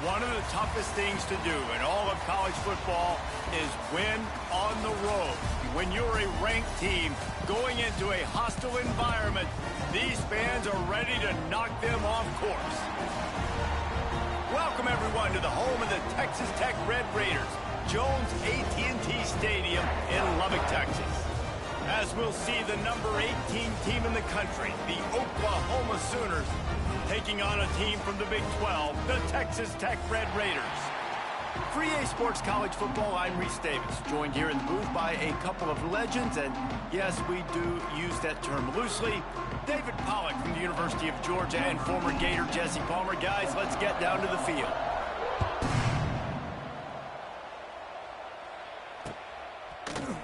One of the toughest things to do in all of college football is win on the road. When you're a ranked team going into a hostile environment, these fans are ready to knock them off course. Welcome, everyone, to the home of the Texas Tech Red Raiders, Jones AT&T Stadium in Lubbock, Texas. As we'll see the number 18 team in the country, the Oklahoma Sooners, taking on a team from the Big 12, the Texas Tech Red Raiders. For EA Sports College Football, I'm Reese Davis, joined here in the booth by a couple of legends, and yes, we do use that term loosely. David Pollack from the University of Georgia and former Gator Jesse Palmer. Guys, let's get down to the field.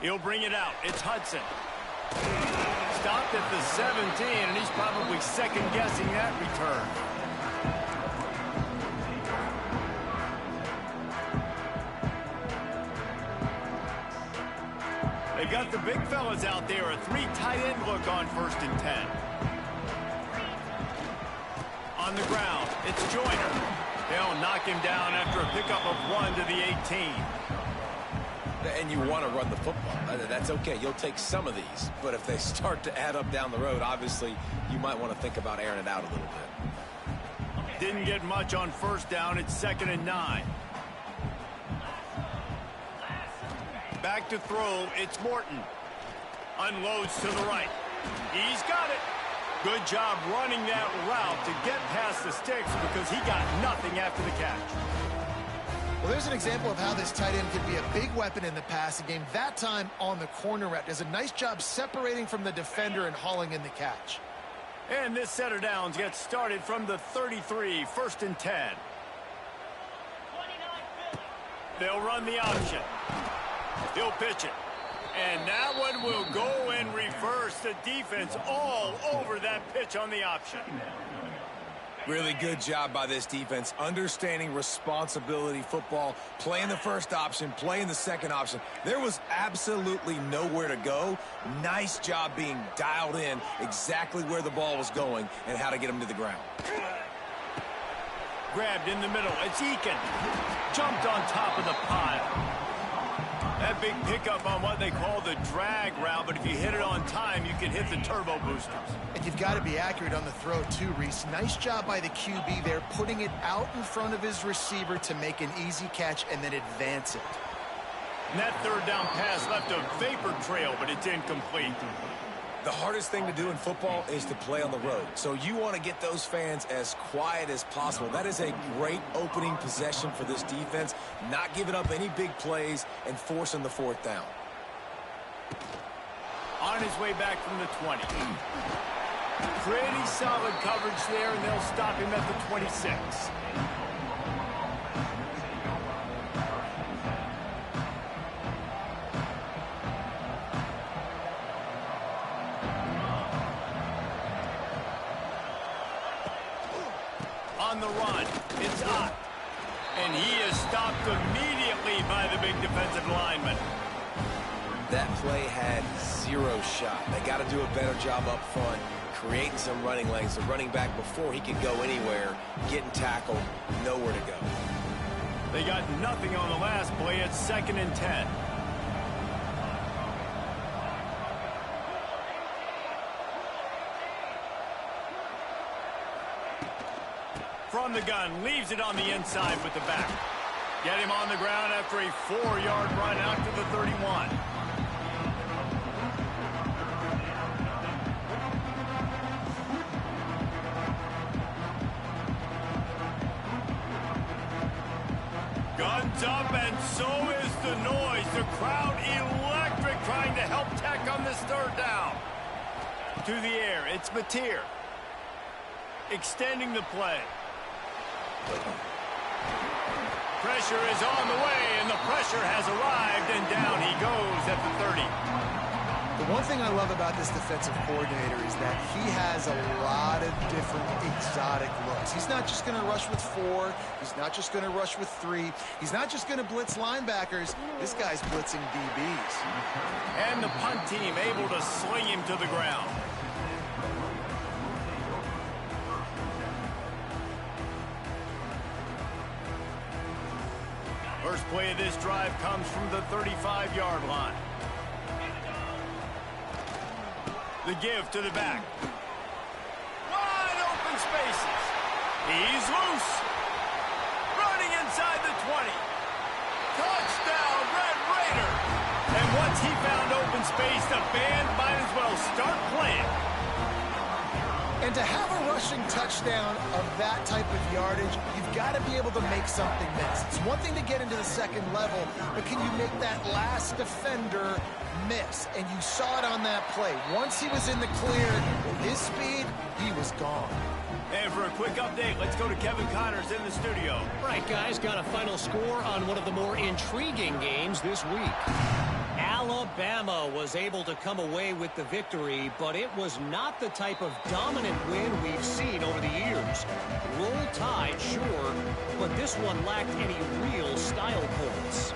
He'll bring it out. It's Hudson. Stopped at the 17, and he's probably second-guessing that return. They got the big fellas out there. A three tight end look on 1st and 10. On the ground, it's Joyner. They'll knock him down after a pickup of 1 to the 18. And you want to run the football. That's okay. You'll take some of these. But if they start to add up down the road, obviously, you might want to think about airing it out a little bit. Didn't get much on 1st down. It's 2nd and 9. Back to throw. It's Morton. Unloads to the right. He's got it. Good job running that route to get past the sticks because he got nothing after the catch. Well, there's an example of how this tight end could be a big weapon in the passing game. That time on the corner route. Does a nice job separating from the defender and hauling in the catch. And this set of downs gets started from the 33, 1st and 10. They'll run the option. He'll pitch it. And that one will go in reverse. The defense all over that pitch on the option. Really good job by this defense, understanding responsibility football, playing the first option, playing the second option. There was absolutely nowhere to go. Nice job being dialed in exactly where the ball was going and how to get him to the ground. Grabbed in the middle. It's Eakin. Jumped on top of the pile. That big pickup on what they call the drag route, but if you hit it on time, you can hit the turbo boosters. And you've got to be accurate on the throw too, Reese. Nice job by the QB there, putting it out in front of his receiver to make an easy catch and then advance it. And that 3rd down pass left a vapor trail, but it's incomplete. The hardest thing to do in football is to play on the road. So you want to get those fans as quiet as possible. That is a great opening possession for this defense. Not giving up any big plays and forcing the 4th down. On his way back from the 20. Pretty solid coverage there, and they'll stop him at the 26. On the run, it's Ott. And he is stopped immediately by the big defensive lineman. That play had 0 shot. They got to do a better job up front, creating some running lanes. The running back, before he could go anywhere, getting tackled, nowhere to go. They got nothing on the last play. It's 2nd and 10. From the gun, leaves it on the inside with the back. Get him on the ground after a 4-yard run out to the 31. Guns up, and so is the noise. The crowd electric, trying to help Tech on this 3rd down. To the air, it's Mateer. Extending the play. Pressure is on the way, and the pressure has arrived, and down he goes at the 30. The one thing I love about this defensive coordinator is that he has a lot of different exotic looks. He's not just going to rush with 4. He's not just going to rush with 3. He's not just going to blitz linebackers. This guy's blitzing DBs. And the punt team able to sling him to the ground. play of this drive comes from the 35-yard line. The give to the back. Wide open spaces. He's loose. Running inside the 20. Touchdown, Red Raider. And once he found open space, the band might as well start playing. And to have a rushing touchdown of that type of yardage, you've got to be able to make something miss. It's one thing to get into the second level, but can you make that last defender miss? And you saw it on that play. Once he was in the clear, with his speed, he was gone. And for a quick update, let's go to Kevin Connors in the studio. Right, guys, got a final score on one of the more intriguing games this week. Alabama was able to come away with the victory, but it was not the type of dominant win we've seen over the years. Roll Tide, sure, but this one lacked any real style points.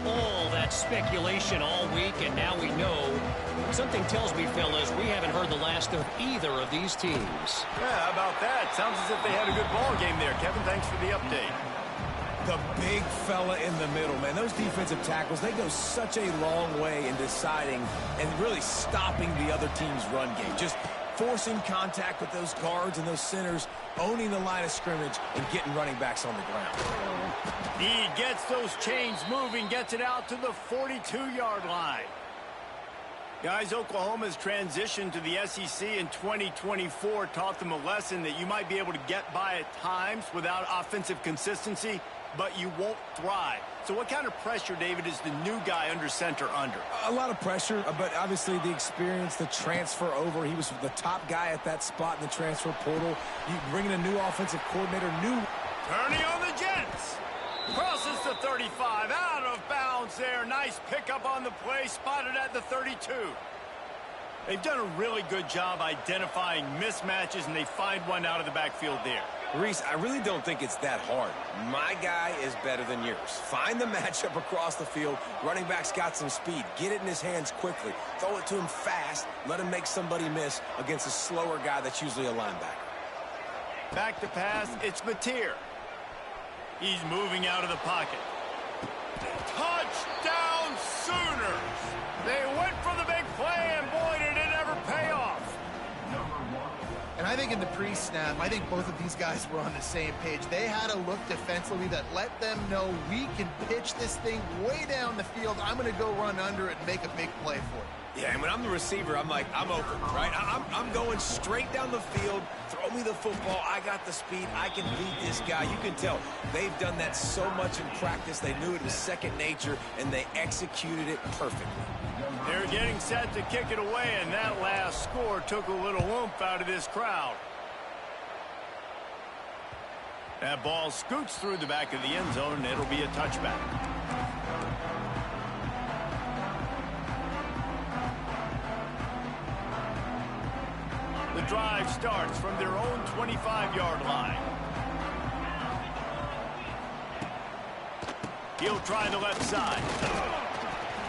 All that speculation all week, and now we know. Something tells me, fellas, we haven't heard the last of either of these teams. Yeah, how about that? Sounds as if they had a good ball game there. Kevin, thanks for the update. The big fella in the middle, man. Those defensive tackles, they go such a long way in deciding and really stopping the other team's run game. Just forcing contact with those guards and those centers, owning the line of scrimmage, and getting running backs on the ground. He gets those chains moving, gets it out to the 42-yard line. Guys, Oklahoma's transition to the SEC in 2024 taught them a lesson that you might be able to get by at times without offensive consistency, but you won't thrive. So what kind of pressure, David, is the new guy under center under? A lot of pressure, but obviously the experience, the transfer over. He was the top guy at that spot in the transfer portal. You bring in a new offensive coordinator, Turning on the Jets. Crosses the 35, out of bounds there. Nice pickup on the play, spotted at the 32. They've done a really good job identifying mismatches, and they find one out of the backfield there. Reese, I really don't think it's that hard. My guy is better than yours. Find the matchup across the field. Running back's got some speed. Get it in his hands quickly. Throw it to him fast. Let him make somebody miss against a slower guy that's usually a linebacker. Back to pass, it's Mateer. He's moving out of the pocket. Touchdown Sooners! They went for the big play, and boy, did it ever pay off. And I think in the pre-snap, I think both of these guys were on the same page. They had a look defensively that let them know we can pitch this thing way down the field. I'm going to go run under it and make a big play for it. Yeah, and when I'm the receiver, I'm like, I'm open, right? I'm going straight down the field. Throw me the football. I got the speed. I can beat this guy. You can tell they've done that so much in practice. They knew it was second nature, and they executed it perfectly. They're getting set to kick it away, and that last score took a little oomph out of this crowd. That ball scoots through the back of the end zone, and it'll be a touchback. The drive starts from their own 25-yard line. He'll try the left side.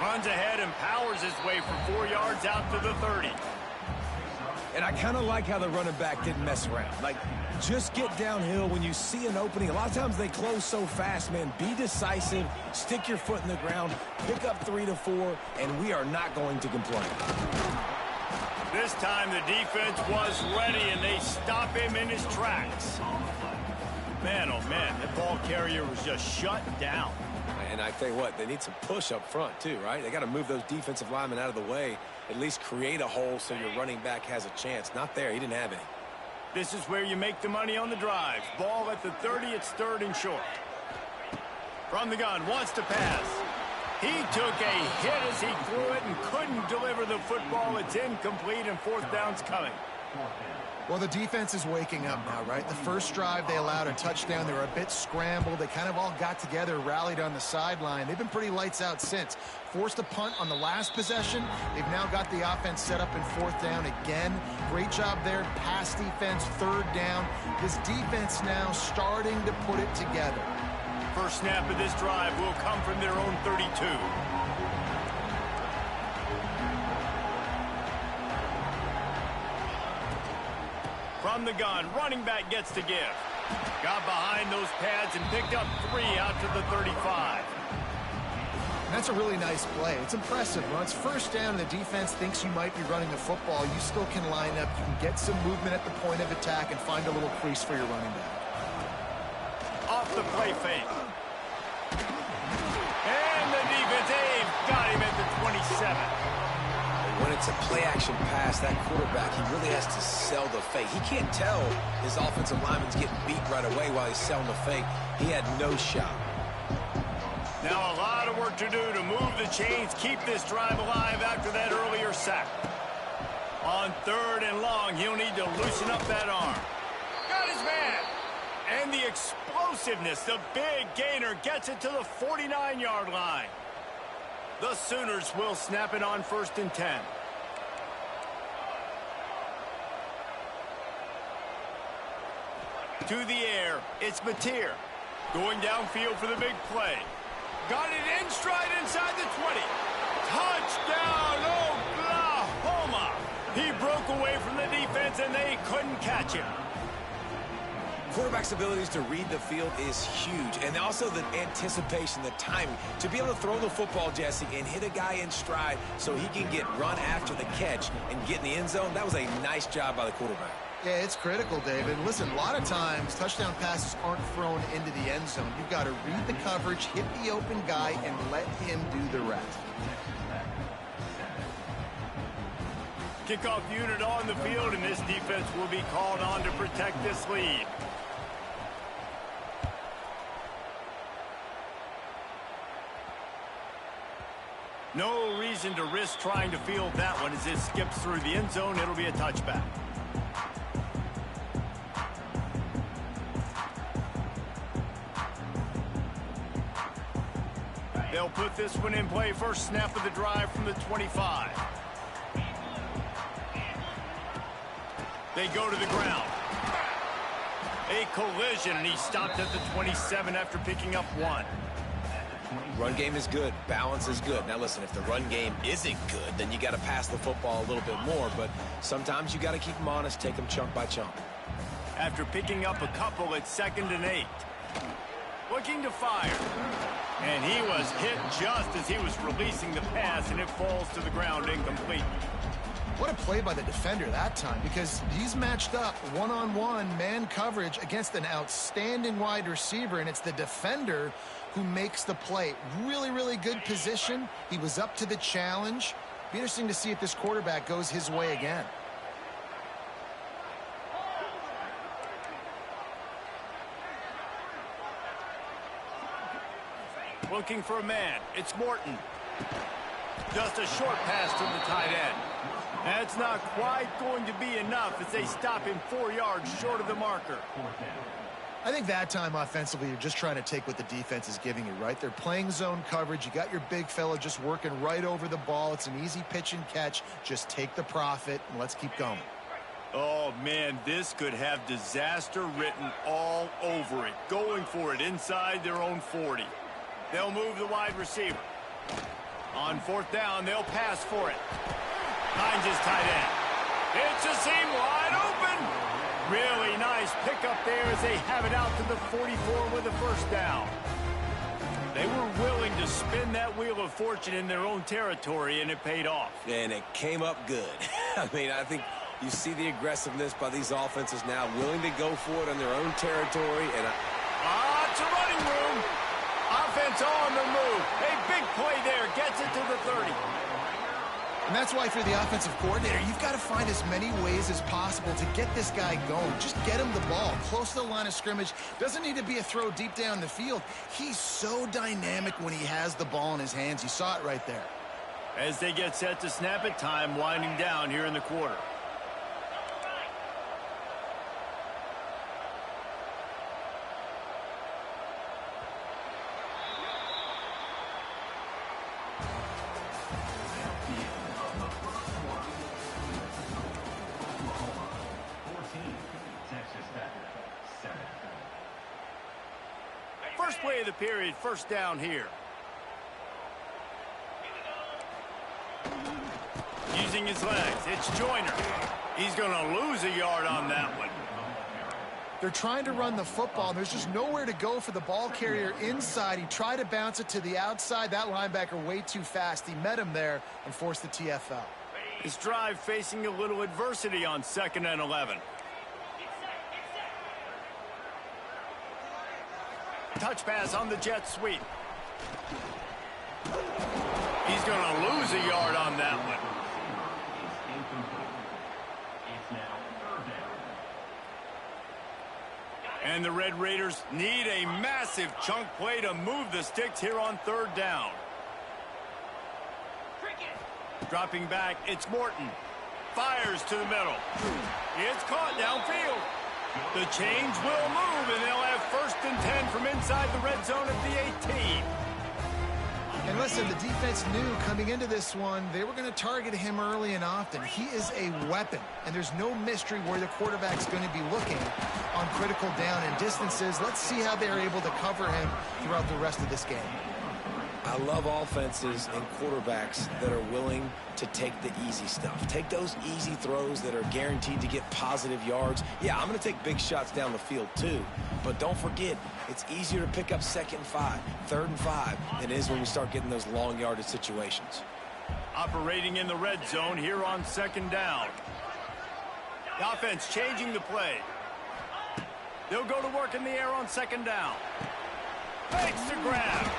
Runs ahead and powers his way for 4 yards out to the 30. And I kind of like how the running back didn't mess around. Like, just get downhill when you see an opening. A lot of times they close so fast, man. Be decisive, stick your foot in the ground, pick up 3 to 4, and we are not going to complain. This time the defense was ready, and they stop him in his tracks. Man, oh man, that ball carrier was just shut down. And I tell you what, they need some push up front too, right? They got to move those defensive linemen out of the way, at least create a hole so your running back has a chance. Not there. He didn't have any. This is where you make the money on the drives. Ball at the 30, it's third and short. From the gun, wants to pass. He took a hit as he threw it and couldn't deliver the football. It's incomplete, and fourth down's coming. Well, the defense is waking up now, right? The first drive, they allowed a touchdown. They were a bit scrambled. They kind of all got together, rallied on the sideline. They've been pretty lights out since. Forced a punt on the last possession. They've now got the offense set up in fourth down again. Great job there. Pass defense, third down. This defense now starting to put it together. First snap of this drive will come from their own 32. From the gun, running back gets to give. Got behind those pads and picked up 3 out to the 35. And that's a really nice play. It's impressive. When it's first down and the defense thinks you might be running the football, you still can line up. You can get some movement at the point of attack and find a little crease for your running back. Off the play fake. And the defense, they've got him at the 27. When it's a play-action pass, that quarterback, he really has to sell the fake. He can't tell his offensive lineman's getting beat right away while he's selling the fake. He had no shot. Now a lot of work to do to move the chains, keep this drive alive after that earlier sack. On 3rd and long, he'll need to loosen up that arm. Got his man. And the explosiveness, the big gainer gets it to the 49-yard line. The Sooners will snap it on 1st and 10. To the air, it's Mateer. Going downfield for the big play. Got it in stride inside the 20. Touchdown, Oklahoma! He broke away from the defense and they couldn't catch him. Quarterback's abilities to read the field is huge, and also the anticipation, the timing. To be able to throw the football, Jesse, and hit a guy in stride so he can get run after the catch and get in the end zone, that was a nice job by the quarterback. Yeah, it's critical, David. Listen, a lot of times touchdown passes aren't thrown into the end zone. You've got to read the coverage, hit the open guy, and let him do the rest. Kickoff unit on the field, and this defense will be called on to protect this lead. No reason to risk trying to field that one. As it skips through the end zone, it'll be a touchback. They'll put this one in play. First snap of the drive from the 25. They go to the ground. A collision, and he stopped at the 27 after picking up 1. Run game is good. Balance is good. Now, listen, if the run game isn't good, then you got to pass the football a little bit more. But sometimes you got to keep them honest, take them chunk by chunk. After picking up a couple, it's 2nd and 8. Looking to fire. And he was hit just as he was releasing the pass, and it falls to the ground incomplete. What a play by the defender that time, because he's matched up one-on-one man coverage against an outstanding wide receiver, and it's the defender who makes the play. Really, really good position. He was up to the challenge. Be interesting to see if this quarterback goes his way again. Looking for a man. It's Morton. Just a short pass to the tight end. That's not quite going to be enough as they stop him 4 yards short of the marker. I think that time offensively, you're just trying to take what the defense is giving you, right? They're playing zone coverage. You got your big fella just working right over the ball. It's an easy pitch and catch. Just take the profit and let's keep going. Oh, man, this could have disaster written all over it. Going for it inside their own 40. They'll move the wide receiver. On 4th down, they'll pass for it. Finds his tight end. It's a seam wide open. Really nice pickup there as they have it out to the 44 with a first down. They were willing to spin that wheel of fortune in their own territory, and it paid off. And it came up good. I mean, I think you see the aggressiveness by these offenses now, willing to go for it in their own territory. And it's a running room. Offense on the move. A big play there. Gets it to the 30. And that's why, if you're the offensive coordinator, you've got to find as many ways as possible to get this guy going. Just get him the ball close to the line of scrimmage. Doesn't need to be a throw deep down the field. He's so dynamic when he has the ball in his hands. You saw it right there. As they get set to snap it, time winding down here in the quarter. First play of the period, first down here. Using his legs, it's Joyner. He's going to lose a yard on that one. They're trying to run the football, and there's just nowhere to go for the ball carrier inside. He tried to bounce it to the outside. That linebacker way too fast. He met him there and forced the TFL. His drive facing a little adversity on 2nd and 11. Touch pass on the jet sweep. He's going to lose a yard on that one. And the Red Raiders need a massive chunk play to move the sticks here on 3rd down. Dropping back, it's Morton. Fires to the middle. It's caught downfield. The chains will move, and they'll have 1st and 10 from inside the red zone at the 18. And listen, the defense knew coming into this one, they were going to target him early and often. He is a weapon, and there's no mystery where the quarterback's going to be looking on critical down and distances. Let's see how they're able to cover him throughout the rest of this game. I love offenses and quarterbacks that are willing to take the easy stuff. Take those easy throws that are guaranteed to get positive yards. Yeah, I'm going to take big shots down the field too. But don't forget, it's easier to pick up 2nd and 5, 3rd and 5 than it is when we start getting those long yardage situations. Operating in the red zone here on 2nd down. The offense changing the play. They'll go to work in the air on 2nd down. Fakes the grab.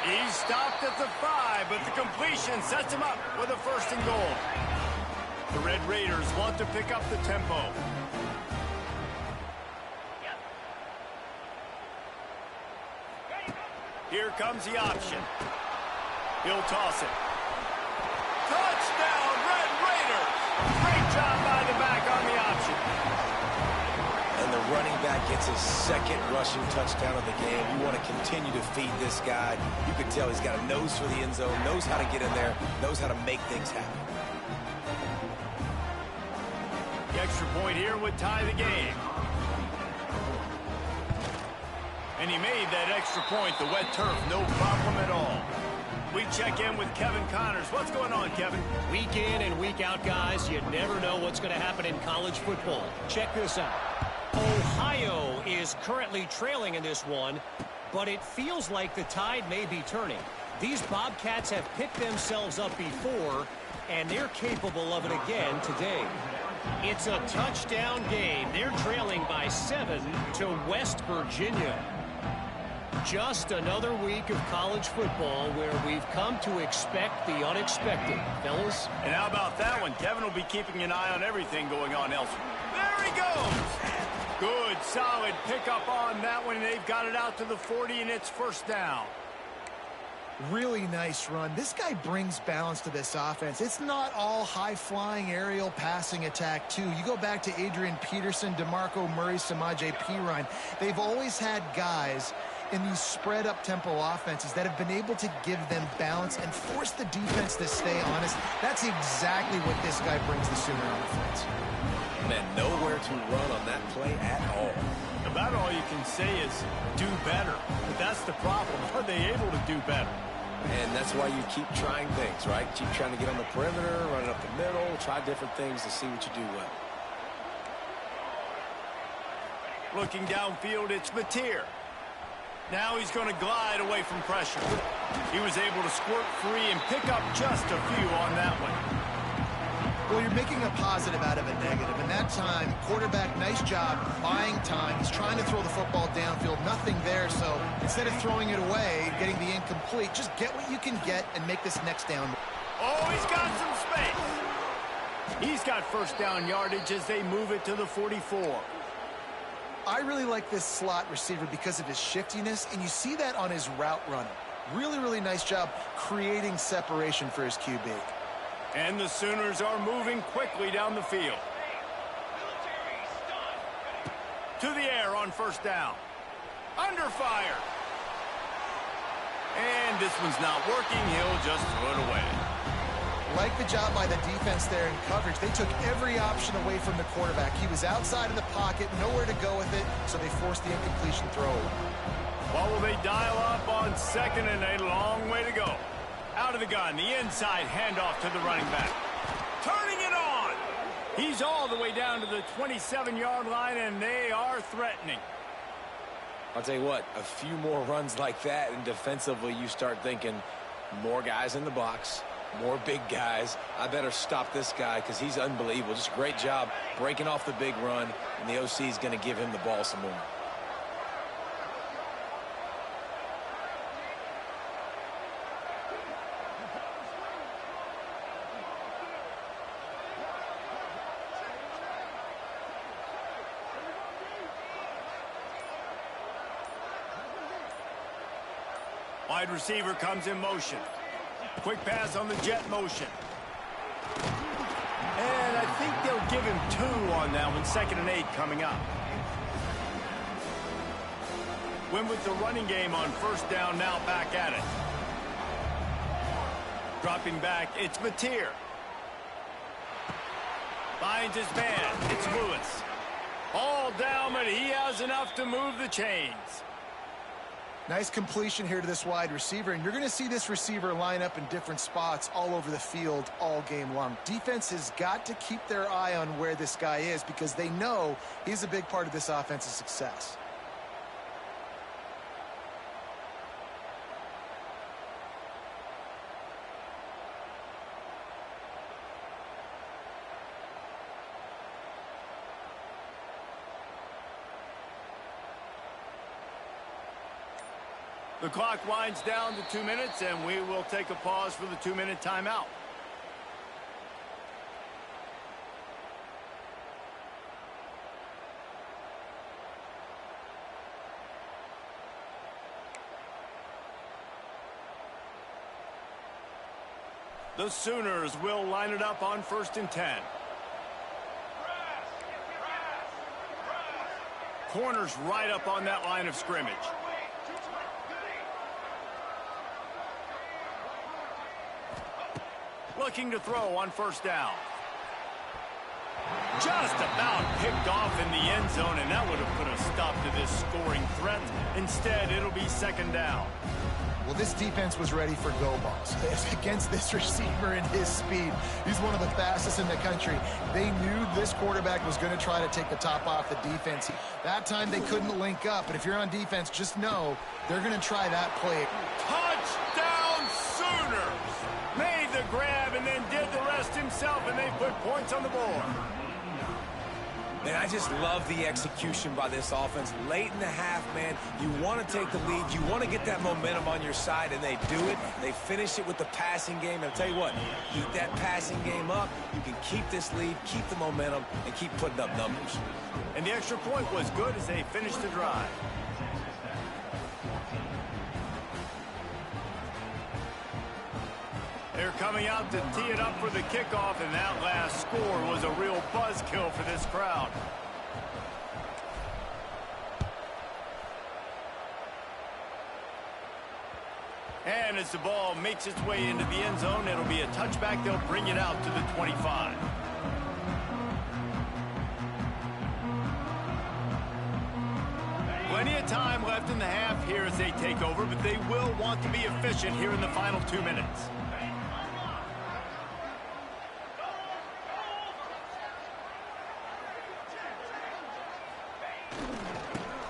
He's stopped at the 5, but the completion sets him up with a 1st and goal. The Red Raiders want to pick up the tempo. Here comes the option. He'll toss it. Touchdown, Red Raiders! Great job by the back on the option. And the running back gets his 2nd rushing touchdown of the game. You want to continue to feed this guy. You can tell he's got a nose for the end zone, knows how to get in there, knows how to make things happen. The extra point here would tie the game. And he made that extra point, the wet turf, no problem at all. We check in with Kevin Connors. What's going on, Kevin? Week in and week out, guys, you never know what's going to happen in college football. Check this out. Ohio is currently trailing in this one, but it feels like the tide may be turning. These Bobcats have picked themselves up before, and they're capable of it again today. It's a touchdown game. They're trailing by 7 to West Virginia. Just another week of college football where we've come to expect the unexpected, fellas. And how about that one? Kevin will be keeping an eye on everything going on elsewhere. There he goes! Good, solid pickup on that one, and they've got it out to the 40, and it's 1st down. Really nice run. This guy brings balance to this offense. It's not all high-flying aerial passing attack, too. You go back to Adrian Peterson, DeMarco Murray, Samaje Perine. They've always had guys in these spread-up tempo offenses that have been able to give them balance and force the defense to stay honest. That's exactly what this guy brings the Sooner offense. Man, nowhere to run on that play at all. About all you can say is do better. But that's the problem. Are they able to do better? And that's why you keep trying things, right? Keep trying to get on the perimeter, run it up the middle, try different things to see what you do well. Looking downfield, it's Mateer. Now he's going to glide away from pressure. He was able to squirt free and pick up just a few on that one. Well, you're making a positive out of a negative. And that time, quarterback, nice job buying time. He's trying to throw the football downfield. Nothing there. So instead of throwing it away, getting the incomplete, just get what you can get and make this next down. Oh, he's got some space. He's got 1st down yardage as they move it to the 44. I really like this slot receiver because of his shiftiness, and you see that on his route running. Really, really nice job creating separation for his QB. And the Sooners are moving quickly down the field. To the air on 1st down. Under fire. And this one's not working. He'll just throw it away. Like the job by the defense there in coverage. They took every option away from the quarterback. He was outside of the pocket, nowhere to go with it, so they forced the incompletion throw. What will they dial up on 2nd and a long way to go? Out of the gun, the inside handoff to the running back. Turning it on. He's all the way down to the 27-yard line, and they are threatening. I'll tell you what, a few more runs like that, and defensively you start thinking more guys in the box, more big guys. I better stop this guy because he's unbelievable. Just a great job breaking off the big run, and the OC is going to give him the ball some more. Wide receiver comes in motion. Quick pass on the jet motion. And I think they'll give him 2 on that one. 2nd and 8 coming up. Win with the running game on 1st down, now back at it. Dropping back, it's Mateer. Finds his man, it's Lewis. All down, but he has enough to move the chains. Nice completion here to this wide receiver, and you're going to see this receiver line up in different spots all over the field all game long. Defense has got to keep their eye on where this guy is because they know he's a big part of this offense's success. The clock winds down to 2 minutes, and we will take a pause for the 2-minute timeout. The Sooners will line it up on 1st and 10. Corners right up on that line of scrimmage. Looking to throw on 1st down. Just about picked off in the end zone, and that would have put a stop to this scoring threat. Instead, it'll be 2nd down. Well, this defense was ready for go balls against this receiver and his speed. He's one of the fastest in the country. They knew this quarterback was going to try to take the top off the defense. That time they couldn't link up, but if you're on defense, just know they're going to try that play. Touchdown Sooners! Made the grab and then did the rest himself, and they put points on the board. Man, I just love the execution by this offense. Late in the half, man, you want to take the lead. You want to get that momentum on your side, and they do it. They finish it with the passing game. And I'll tell you what, keep that passing game up. You can keep this lead, keep the momentum, and keep putting up numbers. And the extra point was good as they finished the drive. They're coming out to tee it up for the kickoff, and that last score was a real buzzkill for this crowd. And as the ball makes its way into the end zone, it'll be a touchback. They'll bring it out to the 25. Plenty of time left in the half here as they take over, but they will want to be efficient here in the final 2 minutes.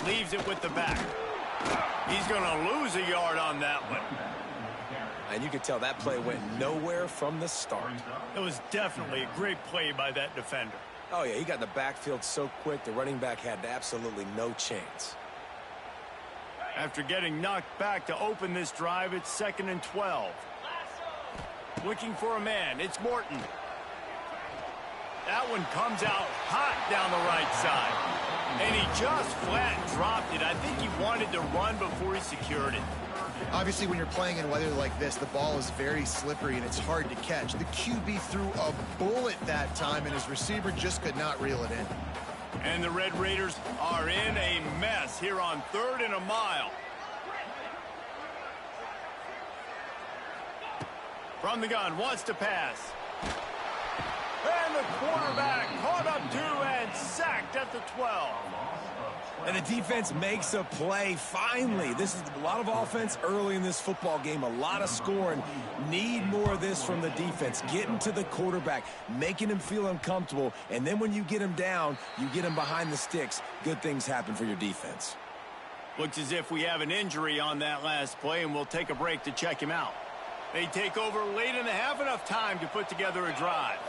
Leaves it with the back. He's going to lose a yard on that one. And you could tell that play went nowhere from the start. It was definitely a great play by that defender. Oh, yeah, he got in the backfield so quick, the running back had absolutely no chance. After getting knocked back to open this drive, it's 2nd and 12. Looking for a man, it's Morton. That one comes out hot down the right side. And he just flat dropped it. I think he wanted to run before he secured it. Obviously, when you're playing in weather like this, the ball is very slippery and it's hard to catch. The QB threw a bullet that time, and his receiver just could not reel it in. And the Red Raiders are in a mess here on 3rd and a mile. From the gun, wants to pass. And the quarterback caught up to and sacked at the 12. And the defense makes a play, finally. This is a lot of offense early in this football game, a lot of scoring. Need more of this from the defense. Getting to the quarterback, making him feel uncomfortable, and then when you get him down, you get him behind the sticks. Good things happen for your defense. Looks as if we have an injury on that last play, and we'll take a break to check him out. They take over late in the half, enough time to put together a drive.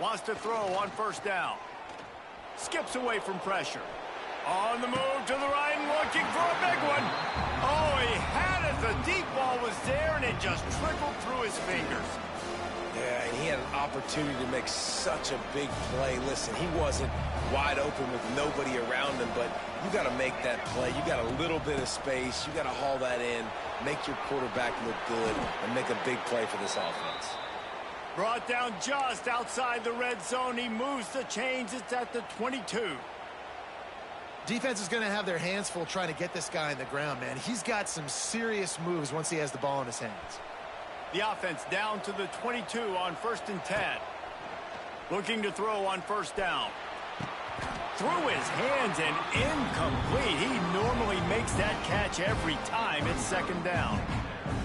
Wants to throw on first down. Skips away from pressure. On the move to the right and looking for a big one. Oh, he had it. The deep ball was there, and it just trickled through his fingers. Yeah, and he had an opportunity to make such a big play. Listen, he wasn't wide open with nobody around him, but you got to make that play. You got a little bit of space. You got to haul that in, make your quarterback look good, and make a big play for this offense. Brought down just outside the red zone. He moves the chains. It's at the 22. Defense is going to have their hands full trying to get this guy on the ground, man. He's got some serious moves once he has the ball in his hands. The offense down to the 22 on 1st and 10. Looking to throw on first down. Through his hands and incomplete. He normally makes that catch every time. It's 2nd down.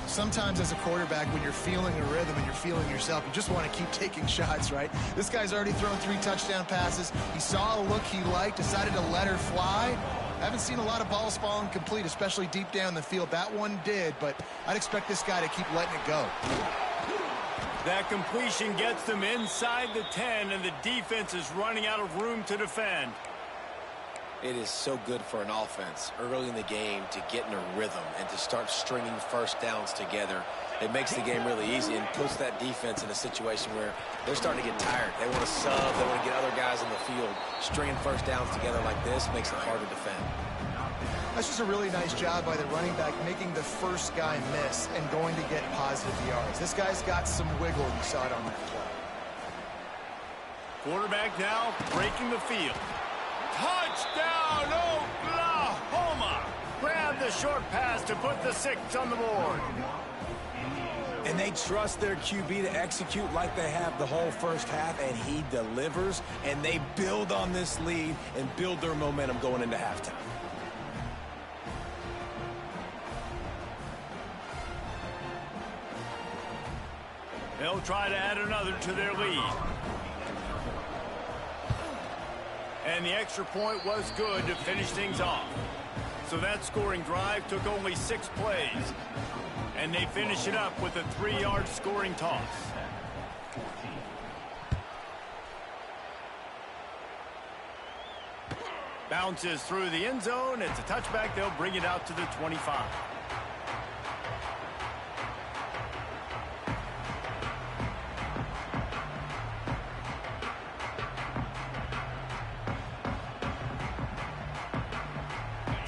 Sometimes as a quarterback, when you're feeling a rhythm and you're feeling yourself, you just want to keep taking shots, right? This guy's already thrown 3 touchdown passes. He saw a look he liked, decided to let her fly. I haven't seen a lot of balls falling complete, especially deep down the field. That one did, but I'd expect this guy to keep letting it go. That completion gets them inside the 10, and the defense is running out of room to defend. It is so good for an offense early in the game to get in a rhythm and to start stringing first downs together. It makes the game really easy and puts that defense in a situation where they're starting to get tired. They want to sub. They want to get other guys in the field. Stringing first downs together like this makes it hard to defend. That's just a really nice job by the running back, making the first guy miss and going to get positive yards. This guy's got some wiggle. You saw it on that play. Quarterback now breaking the field. Touchdown, Oklahoma! Grab the short pass to put the 6 on the board. And they trust their QB to execute like they have the whole first half, and he delivers, and they build on this lead and build their momentum going into halftime. They'll try to add another to their lead. And the extra point was good to finish things off. So that scoring drive took only 6 plays. And they finish it up with a 3-yard scoring toss. Bounces through the end zone. It's a touchback. They'll bring it out to the 25.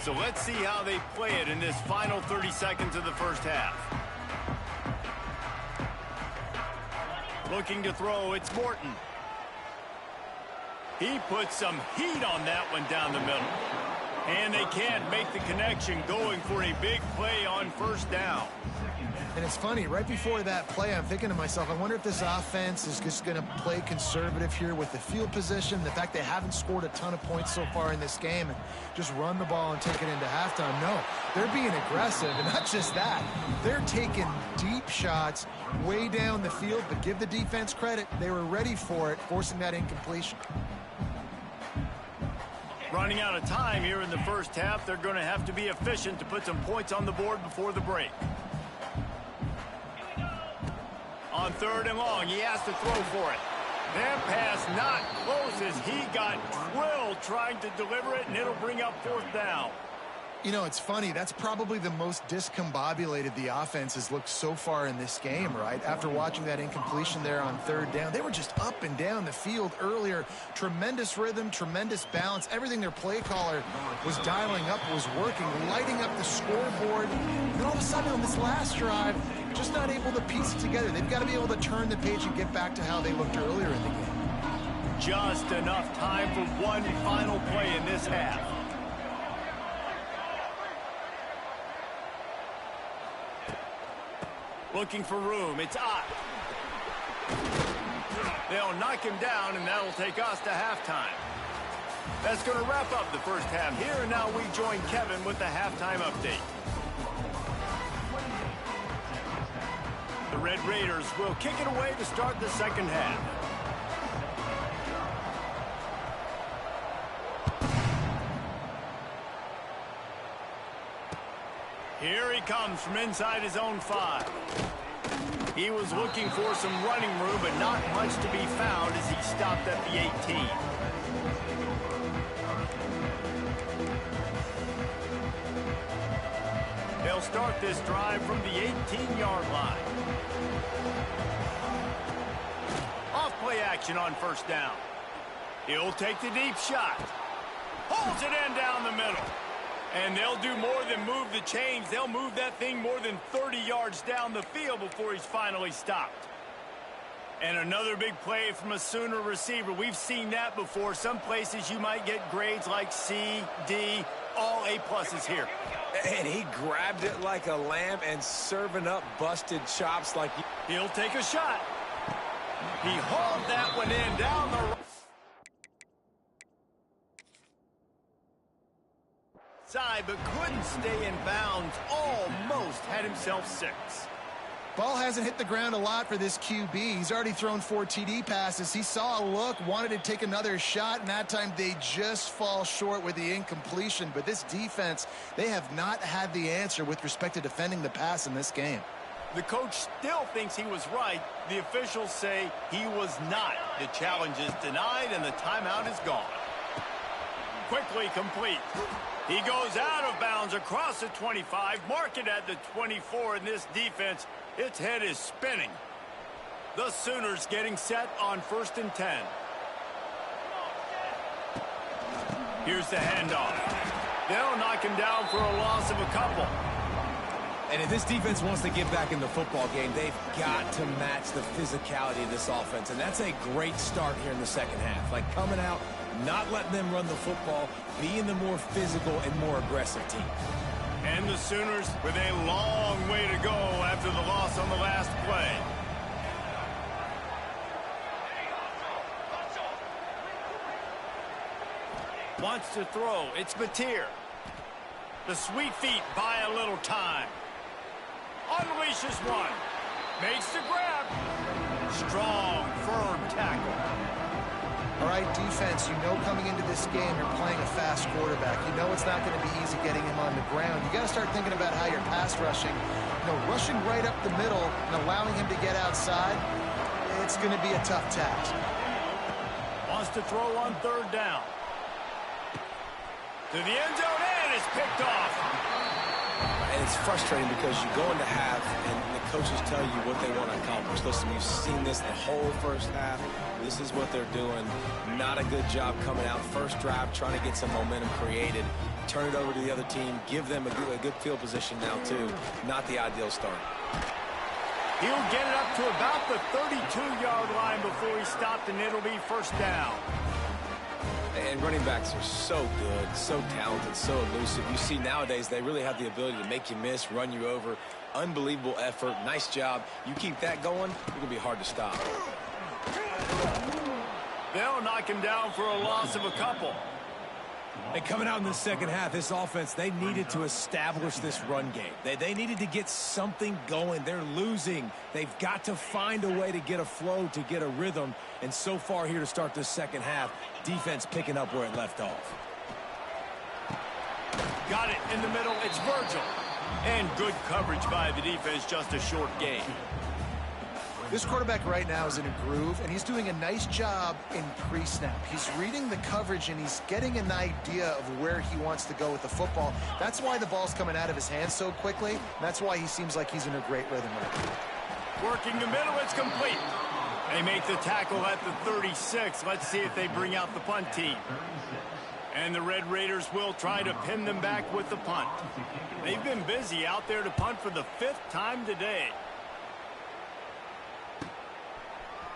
So let's see how they play it in this final 30 seconds of the first half. Looking to throw, it's Morton. He puts some heat on that one down the middle. And they can't make the connection, going for a big play on first down. And it's funny, right before that play, I'm thinking to myself, I wonder if this offense is just going to play conservative here with the field position, the fact they haven't scored a ton of points so far in this game, and just run the ball and take it into halftime. No, they're being aggressive, and not just that. They're taking deep shots way down the field, but give the defense credit. They were ready for it, forcing that incompletion. Running out of time here in the first half, they're going to have to be efficient to put some points on the board before the break. On 3rd and long, he has to throw for it. That pass not close as he got drilled trying to deliver it, and it'll bring up 4th down. You know, it's funny. That's probably the most discombobulated the offense has looked so far in this game, right? After watching that incompletion there on 3rd down, they were just up and down the field earlier. Tremendous rhythm, tremendous balance. Everything their play caller was dialing up was working, lighting up the scoreboard. And all of a sudden on this last drive, just not able to piece it together. They've got to be able to turn the page and get back to how they looked earlier in the game. Just enough time for one final play in this half. Looking for room. It's Ott. They'll knock him down, and that'll take us to halftime. That's going to wrap up the first half here, and now we join Kevin with the halftime update. The Red Raiders will kick it away to start the second half. Here he comes from inside his own 5. He was looking for some running room, but not much to be found as he stopped at the 18. They'll start this drive from the 18-yard line. Off-play action on first down. He'll take the deep shot. Holds it in down the middle. And they'll do more than move the chains. They'll move that thing more than 30 yards down the field before he's finally stopped. And another big play from a Sooner receiver. We've seen that before. Some places you might get grades like C, D, all A-pluses here. And he grabbed it like a lamb and serving up busted chops like... He'll take a shot. He hauled that one in down the side, but couldn't stay in bounds. Almost had himself 6. Ball hasn't hit the ground a lot for this QB. He's already thrown 4 TD passes. He saw a look, wanted to take another shot, and that time they just fall short with the incompletion. But this defense, they have not had the answer with respect to defending the pass in this game. The coach still thinks he was right. The officials say he was not. The challenge is denied, and the timeout is gone. Quickly complete. He goes out of bounds across the 25, mark it at the 24, and this defense, its head is spinning. The Sooners getting set on 1st and 10. Here's the handoff. They'll knock him down for a loss of a couple. And if this defense wants to get back in the football game, they've got to match the physicality of this offense. And that's a great start here in the second half. Like coming out, not letting them run the football, being the more physical and more aggressive team. And the Sooners with a long way to go after the loss on the last play. Wants to throw. It's Batir. The sweet feet buy a little time. Unleashes one. Makes the grab. Strong, firm tackle. All right, defense, you know coming into this game you're playing a fast quarterback. You know it's not going to be easy getting him on the ground. You got to start thinking about how you're pass rushing. You know, rushing right up the middle and allowing him to get outside, it's going to be a tough task. Wants to throw on 3rd down. To the end zone, and it's picked off. And it's frustrating because you go into half and the coaches tell you what they want to accomplish. Listen, you've seen this the whole first half. This is what they're doing. Not a good job coming out. First drive, trying to get some momentum created. Turn it over to the other team. Give them a good field position now, too. Not the ideal start. He'll get it up to about the 32-yard line before he stopped, and it'll be 1st down. And running backs are so good, so talented, so elusive. You see nowadays they really have the ability to make you miss, run you over. Unbelievable effort. Nice job. You keep that going, it's going to be hard to stop. They'll knock him down for a loss of a couple. And coming out in the second half, this offense, they needed to establish this run game. They needed to get something going. They're losing. They've got to find a way to get a flow, to get a rhythm. And so far here to start this second half, defense picking up where it left off. Got it in the middle. It's Virgil. And good coverage by the defense, just a short gain. This quarterback right now is in a groove, and he's doing a nice job in pre-snap. He's reading the coverage, and he's getting an idea of where he wants to go with the football. That's why the ball's coming out of his hands so quickly. That's why he seems like he's in a great rhythm right now. Working the middle, it's complete. They make the tackle at the 36. Let's see if they bring out the punt team. And the Red Raiders will try to pin them back with the punt. They've been busy out there to punt for the 5th time today.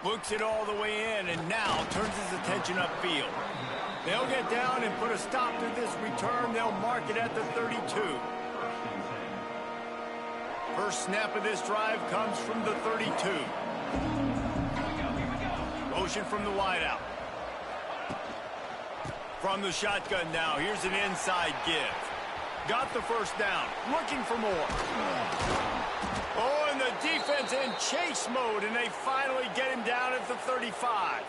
Looks it all the way in, and now turns his attention upfield. They'll get down and put a stop to this return. They'll mark it at the 32. First snap of this drive comes from the 32. Motion from the wideout. From the shotgun now, here's an inside give. Got the first down, looking for more. Oh, and the defense in chase mode, and they finally get him down at the 35.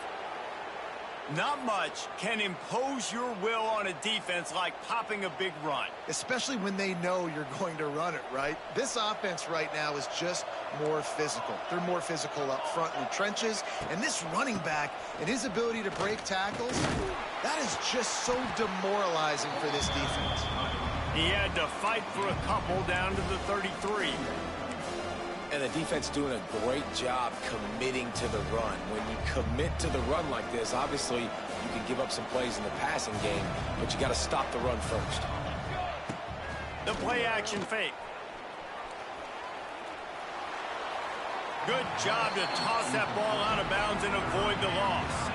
Not much can impose your will on a defense like popping a big run. Especially when they know you're going to run it, right? This offense right now is just more physical. They're more physical up front in the trenches. And this running back and his ability to break tackles, that is just so demoralizing for this defense. He had to fight for a couple down to the 33. And the defense doing a great job committing to the run. When you commit to the run like this, obviously you can give up some plays in the passing game, but you got to stop the run first. The play action fake. Good job to toss that ball out of bounds and avoid the loss.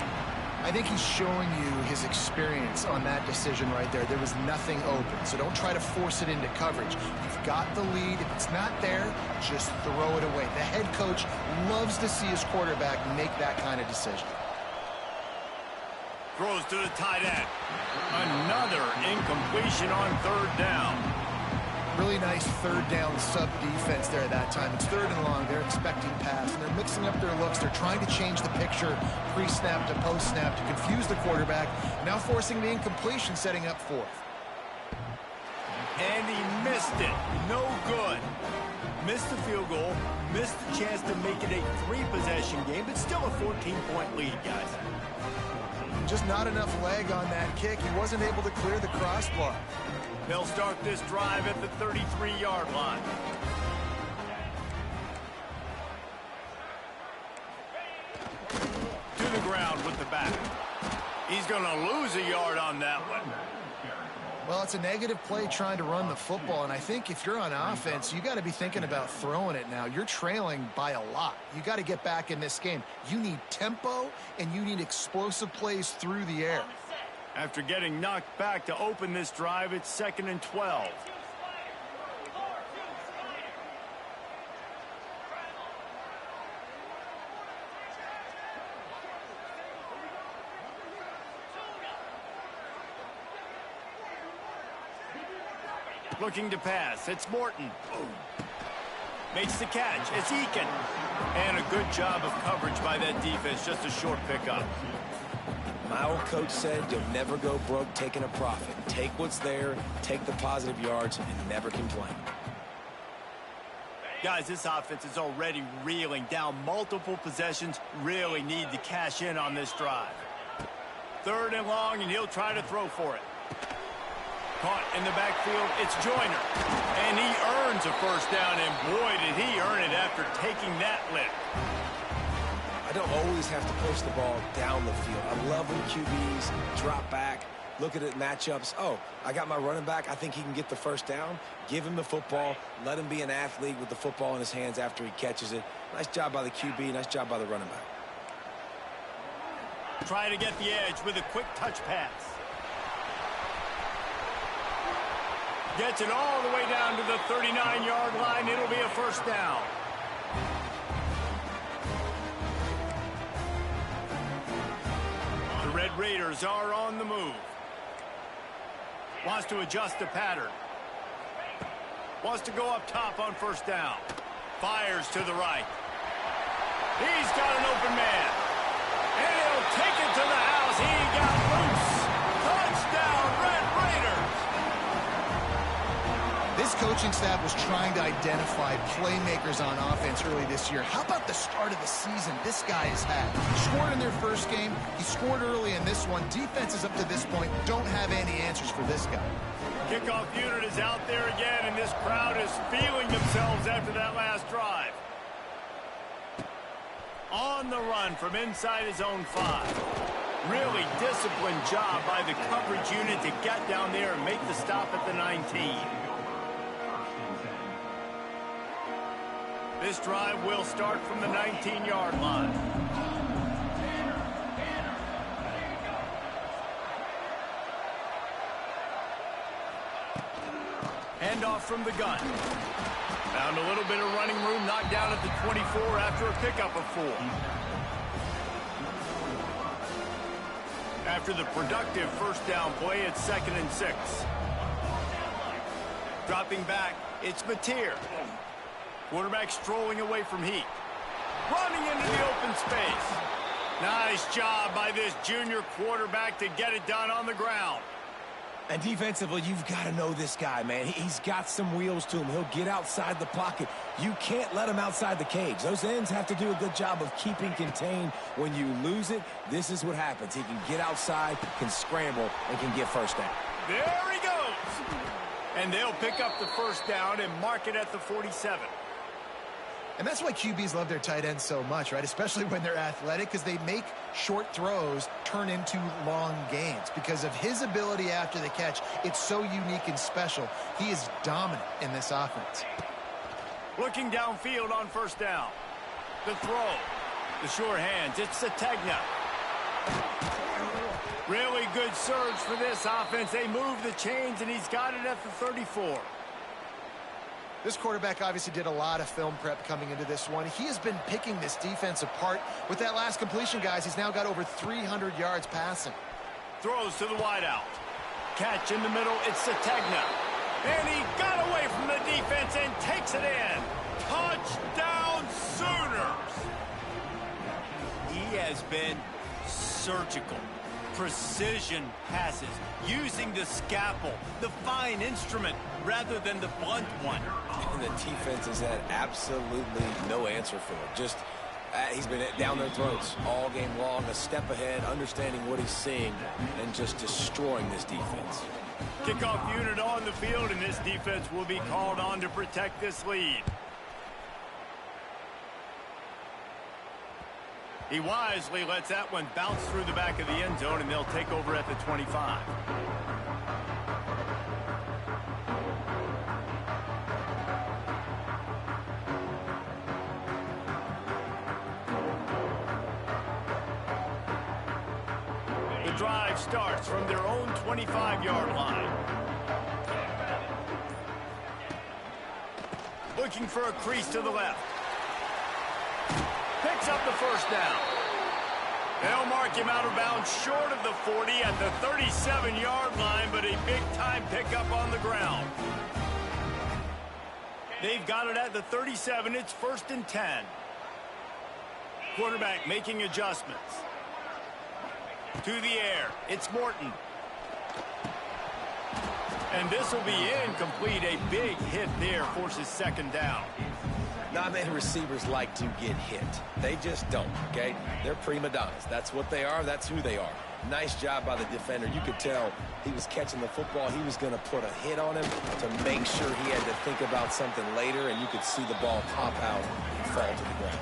I think he's showing you his experience on that decision right there. There was nothing open, so don't try to force it into coverage. You've got the lead. If it's not there, just throw it away. The head coach loves to see his quarterback make that kind of decision. Throws to the tight end. Another incompletion on third down. Really nice third down sub defense there at that time. It's third and long. They're expecting pass, and they're mixing up their looks. They're trying to change the picture pre-snap to post-snap to confuse the quarterback. Now forcing the incompletion, setting up fourth. And he missed it. No good. Missed the field goal. Missed the chance to make it a three-possession game, but still a 14-point lead, guys. Just not enough leg on that kick. He wasn't able to clear the crossbar. They'll start this drive at the 33-yard line. To the ground with the back. He's going to lose a yard on that one. Well, it's a negative play trying to run the football, and I think if you're on offense, you got to be thinking about throwing it now. You're trailing by a lot. You got to get back in this game. You need tempo, and you need explosive plays through the air. After getting knocked back to open this drive, it's 2nd and 12. Looking to pass. It's Morton. Makes the catch. It's Eakin. And a good job of coverage by that defense. Just a short pickup. My old coach said you'll never go broke taking a profit. Take what's there, take the positive yards, and never complain. Guys, this offense is already reeling down multiple possessions. Really need to cash in on this drive. 3rd and long, and he'll try to throw for it. Caught in the backfield, it's Joyner. And he earns a first down, and boy, did he earn it after taking that lift. I don't always have to push the ball down the field. I love when QBs drop back, look at it matchups. Oh, I got my running back. I think he can get the first down. Give him the football. Let him be an athlete with the football in his hands after he catches it. Nice job by the QB. Nice job by the running back. Try to get the edge with a quick touch pass. Gets it all the way down to the 39-yard line. It'll be a first down. The Red Raiders are on the move. Wants to adjust the pattern. Wants to go up top on first down. Fires to the right. He's got an open man. And he'll take it to the house. He got loose. Touchdown, Red Raiders. This coaching staff was trying to identify playmakers on offense early this year. How about the start of the season this guy has had? He scored in their first game. He scored early in this one. Defenses up to this point don't have any answers for this guy. Kickoff unit is out there again, and this crowd is feeling themselves after that last drive. On the run from inside his own 5. Really disciplined job by the coverage unit to get down there and make the stop at the 19. This drive will start from the 19-yard line. Handoff from the gun. Found a little bit of running room, knocked down at the 24 after a pickup of 4. after the productive first down play at 2nd and 6. Dropping back, it's Mateer. Quarterback strolling away from heat. Running into the open space. Nice job by this junior quarterback to get it done on the ground. And defensively, you've got to know this guy, man. He's got some wheels to him. He'll get outside the pocket. You can't let him outside the cage. Those ends have to do a good job of keeping contained. When you lose it, this is what happens. He can get outside, can scramble, and can get first down. There he goes. And they'll pick up the first down and mark it at the 47. And that's why QBs love their tight ends so much, right? Especially when they're athletic, because they make short throws turn into long gains. Because of his ability after the catch, it's so unique and special. He is dominant in this offense. Looking downfield on first down. The throw. The sure hands. It's Sategna. Really good surge for this offense. They move the chains, and he's got it at the 34. This quarterback obviously did a lot of film prep coming into this one. He has been picking this defense apart. With that last completion, guys, he's now got over 300 yards passing. Throws to the wideout. Catch in the middle, it's Sategna. And he got away from the defense and takes it in. Touchdown, Sooners! He has been surgical. Precision passes, using the scalpel, the fine instrument, rather than the blunt one. And the defense has had absolutely no answer for it. Just, he's been down their throats all game long, a step ahead, understanding what he's seeing, and just destroying this defense. Kickoff unit on the field, and this defense will be called on to protect this lead. He wisely lets that one bounce through the back of the end zone, and they'll take over at the 25. The drive starts from their own 25-yard line. Looking for a crease to the left. Picks up the first down. They'll mark him out of bounds short of the 40 at the 37-yard line, but a big-time pickup on the ground. They've got it at the 37. It's 1st and 10. Quarterback making adjustments. To the air. It's Morton. And this will be incomplete. A big hit there forces 2nd down. Not many receivers like to get hit. They just don't, okay? They're prima donnas. That's what they are. That's who they are. Nice job by the defender. You could tell he was catching the football. He was going to put a hit on him to make sure he had to think about something later, and you could see the ball pop out and fall to the ground.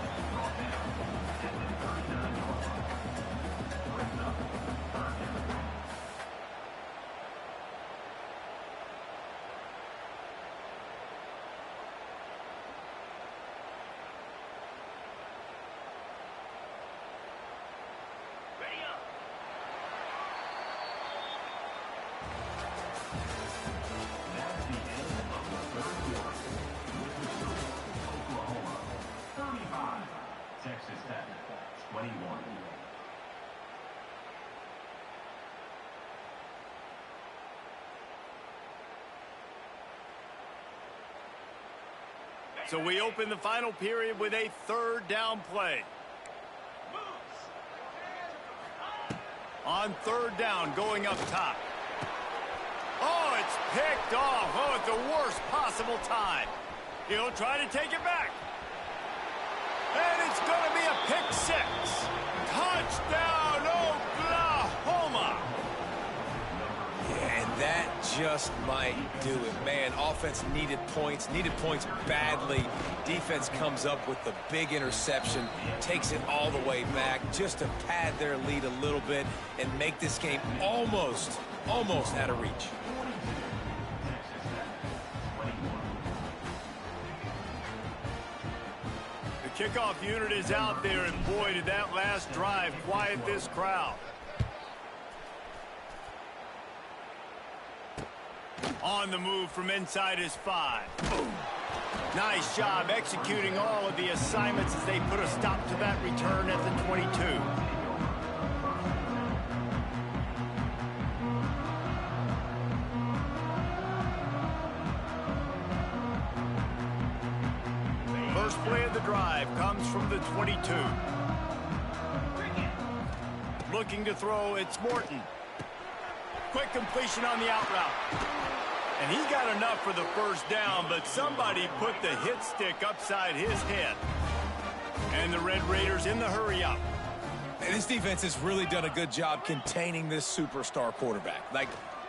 So we open the final period with a 3rd down play. On 3rd down, going up top. Oh, it's picked off. Oh, at the worst possible time. He'll try to take it back. And it's going to be a pick 6. Touchdown, Oklahoma. And that just might do it. Man, offense needed points badly. Defense comes up with the big interception, takes it all the way back just to pad their lead a little bit and make this game almost out of reach. The kickoff unit is out there, and boy, did that last drive quiet this crowd. On the move from inside his 5. Boom. Nice job executing all of the assignments as they put a stop to that return at the 22. play of the drive comes from the 22. Looking to throw, it's Morton. Quick completion on the out route. And he got enough for the first down, but somebody put the hit stick upside his head. And the Red Raiders in the hurry up. And this defense has really done a good job containing this superstar quarterback.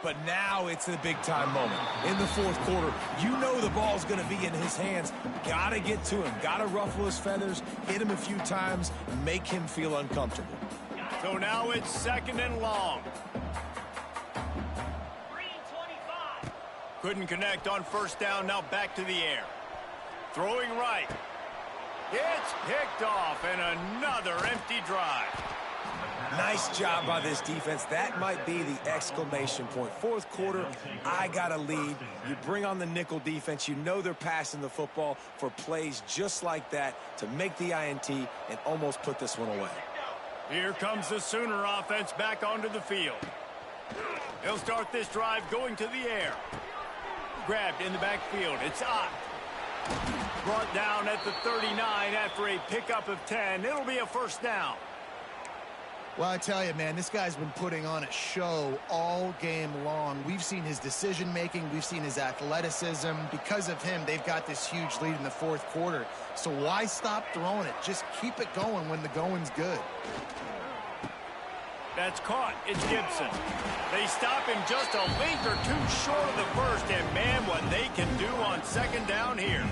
But now it's a big-time moment. In the fourth quarter, you know the ball's going to be in his hands. Got to get to him. Got to ruffle his feathers, hit him a few times, make him feel uncomfortable. So now it's 2nd and long. Couldn't connect on first down. Now back to the air. Throwing right. It's picked off, and another empty drive. Nice job by this defense. That might be the exclamation point. Fourth quarter, I got a lead. You bring on the nickel defense. You know they're passing the football for plays just like that to make the INT and almost put this one away. Here comes the Sooner offense back onto the field. They'll start this drive going to the air. Grabbed in the backfield. It's Ott. Brought down at the 39 after a pickup of 10. It'll be a first down. Well, I tell you, man, this guy's been putting on a show all game long. We've seen his decision-making. We've seen his athleticism. Because of him, they've got this huge lead in the fourth quarter. So why stop throwing it? Just keep it going when the going's good. That's caught. It's Gibson. They stop him just a length or two short of the first, and man, what they can do on second down here.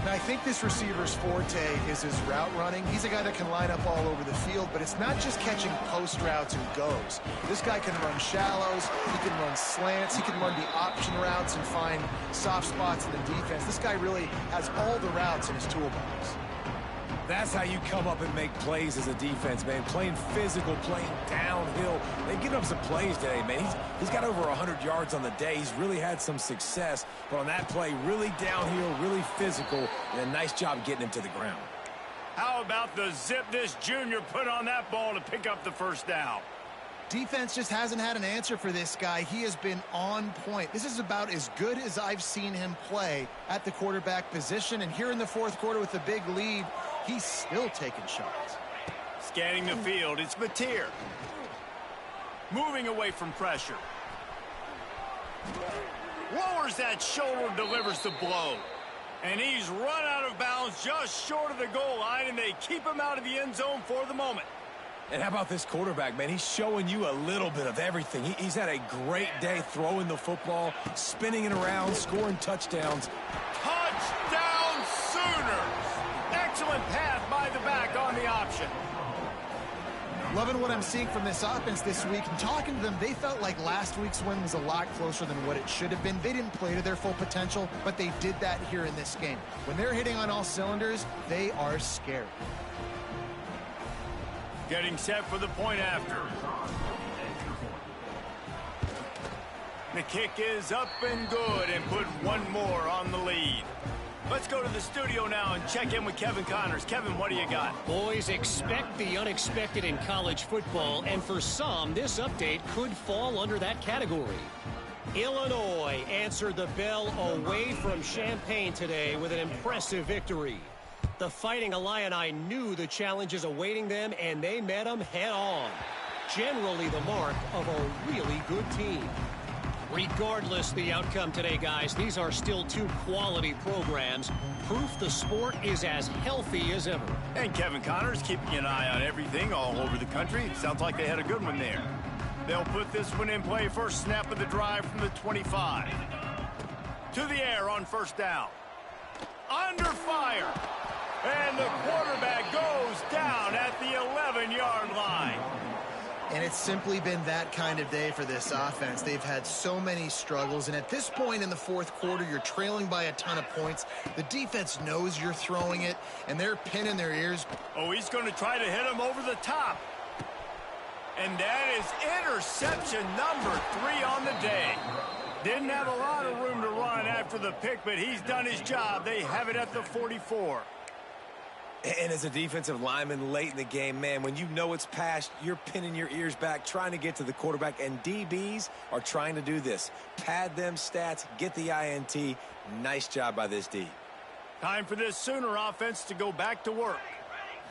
And I think this receiver's forte is his route running. He's a guy that can line up all over the field, but it's not just catching post routes and goes. This guy can run shallows, he can run slants, he can run the option routes and find soft spots in the defense. This guy really has all the routes in his toolbox. That's how you come up and make plays as a defense, man. Playing physical, playing downhill. They've given up some plays today, man. He's got over 100 yards on the day. He's really had some success. But on that play, really downhill, really physical, and a nice job getting him to the ground. How about the zip this junior put on that ball to pick up the first down? Defense just hasn't had an answer for this guy. He has been on point. This is about as good as I've seen him play at the quarterback position. And here in the fourth quarter with a big lead, he's still taking shots. Scanning the field, it's Mateer. Moving away from pressure. Lowers that shoulder, delivers the blow. And he's run out of bounds just short of the goal line, and they keep him out of the end zone for the moment. And how about this quarterback, man? He's showing you a little bit of everything. He's had a great day throwing the football, spinning it around, scoring touchdowns. Touchdown Sooners! Excellent pass by the back on the option. Loving what I'm seeing from this offense this week. And talking to them, they felt like last week's win was a lot closer than what it should have been. They didn't play to their full potential, but they did that here in this game. When they're hitting on all cylinders, they are scary. Getting set for the point after. The kick is up and good and put one more on the lead. Let's go to the studio now and check in with Kevin Connors. Kevin, what do you got? Boys, expect the unexpected in college football, and for some, this update could fall under that category. Illinois answered the bell away from Champaign today with an impressive victory. The Fighting Illini knew the challenges awaiting them, and they met them head-on. Generally the mark of a really good team. Regardless the outcome today, guys, these are still two quality programs. Proof the sport is as healthy as ever. And Kevin Connors keeping an eye on everything all over the country. Sounds like they had a good one there. They'll put this one in play. First snap of the drive from the 25. To the air on first down. Under fire. And the quarterback goes down at the 11-yard line. And it's simply been that kind of day for this offense. They've had so many struggles, and at this point in the fourth quarter, you're trailing by a ton of points. The defense knows you're throwing it, and they're pinning their ears. Oh, he's going to try to hit him over the top. And that is interception number 3 on the day. Didn't have a lot of room to run after the pick, but he's done his job. They have it at the 44. And as a defensive lineman late in the game, man, when you know it's past, you're pinning your ears back, trying to get to the quarterback, and DBs are trying to do this. Pad them stats, get the INT. Nice job by this D. Time for this Sooner offense to go back to work.